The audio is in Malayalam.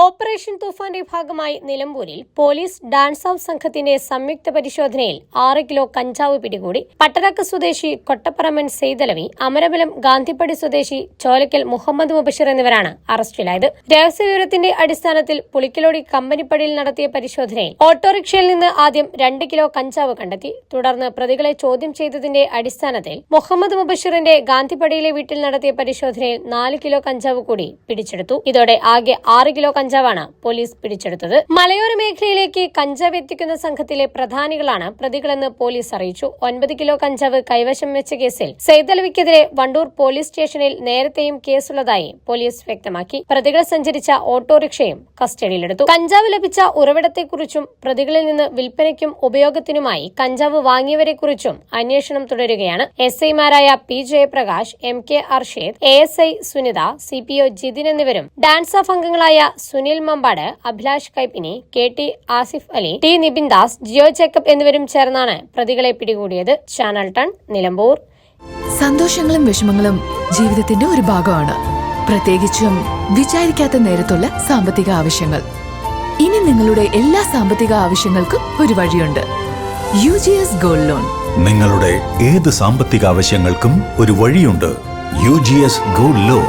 ഓപ്പറേഷൻ തൂഫാന്റെ ഭാഗമായി നിലമ്പൂരിൽ പോലീസ് ഡാൻസ് ഓഫ് സംഘത്തിന്റെ സംയുക്ത പരിശോധനയിൽ 6 കിലോ കഞ്ചാവ് പിടികൂടി. പട്ടരക്ക് സ്വദേശി കൊട്ടപ്പറമ്പൻ സെയ്തലവി, അമരബലം ഗാന്ധിപ്പടി സ്വദേശി ചോലക്കൽ മുഹമ്മദ് മുബഷിർ എന്നിവരാണ് അറസ്റ്റിലായത്. രഹസ്യവിവരത്തിന്റെ അടിസ്ഥാനത്തിൽ പുളിക്കലോടി കമ്പനിപ്പടിയിൽ നടത്തിയ പരിശോധനയിൽ ഓട്ടോറിക്ഷയിൽ നിന്ന് ആദ്യം 2 കിലോ കഞ്ചാവ് കണ്ടെത്തി. തുടർന്ന് പ്രതികളെ ചോദ്യം ചെയ്തതിന്റെ അടിസ്ഥാനത്തിൽ മുഹമ്മദ് മുബഷിറിന്റെ ഗാന്ധിപ്പടിയിലെ വീട്ടിൽ നടത്തിയ പരിശോധനയിൽ 4 കിലോ കഞ്ചാവ് കൂടി പിടിച്ചെടുത്തു. ഇതോടെ ആകെ 6 കിലോ കഞ്ചാവാണ് പോലീസ് പിടിച്ചെടുത്തത്. മലയോര മേഖലയിലേക്ക് കഞ്ചാവ് എത്തിക്കുന്ന സംഘത്തിലെ പ്രധാനികളാണ് പ്രതികളെന്ന് പോലീസ് അറിയിച്ചു. 9 കിലോ കഞ്ചാവ് കൈവശം വെച്ച കേസിൽ സെയ്തലവിക്കെതിരെ വണ്ടൂർ പോലീസ് സ്റ്റേഷനിൽ നേരത്തെയും കേസുള്ളതായി പോലീസ് വ്യക്തമാക്കി. പ്രതികൾ സഞ്ചരിച്ച ഓട്ടോറിക്ഷയും കസ്റ്റഡിയിലെടുത്തു. കഞ്ചാവ് ലഭിച്ച ഉറവിടത്തെക്കുറിച്ചും പ്രതികളിൽ നിന്ന് വിൽപ്പനയ്ക്കും ഉപയോഗത്തിനുമായി കഞ്ചാവ് വാങ്ങിയവരെക്കുറിച്ചും അന്വേഷണം തുടരുകയാണ്. SI-മാരായ P. Jayaprakash, MK Arshad, ASI Sunitha, CPO Jithin എന്നിവരും ഡാൻസ് ഓഫ് അംഗങ്ങളായ സുനിൽ മമ്പാട്, അഭിലാഷ് കൈപ്പിനി, KT ആസിഫ് അലി, T. നിബിൻ ദാസ്, ജിയോ ജേക്കബ് എന്നിവരും ചേർന്നാണ് പ്രതികളെ പിടികൂടിയത്. ചാനൽ 10 നിലമ്പൂർ. സന്തോഷങ്ങളും വിഷമങ്ങളും ജീവിതത്തിന്റെ ഒരു ഭാഗമാണ്, പ്രത്യേകിച്ചും വിചാരിക്കാത്ത നേരത്തുള്ള സാമ്പത്തിക ആവശ്യങ്ങൾ. ഇനി നിങ്ങളുടെ എല്ലാ സാമ്പത്തിക ആവശ്യങ്ങൾക്കും ഒരു വഴിയുണ്ട്. UGS gold loan. നിങ്ങളുടെ ഏത് സാമ്പത്തിക ആവശ്യങ്ങൾക്കും ഒരു വഴിയുണ്ട്. UGS gold loan.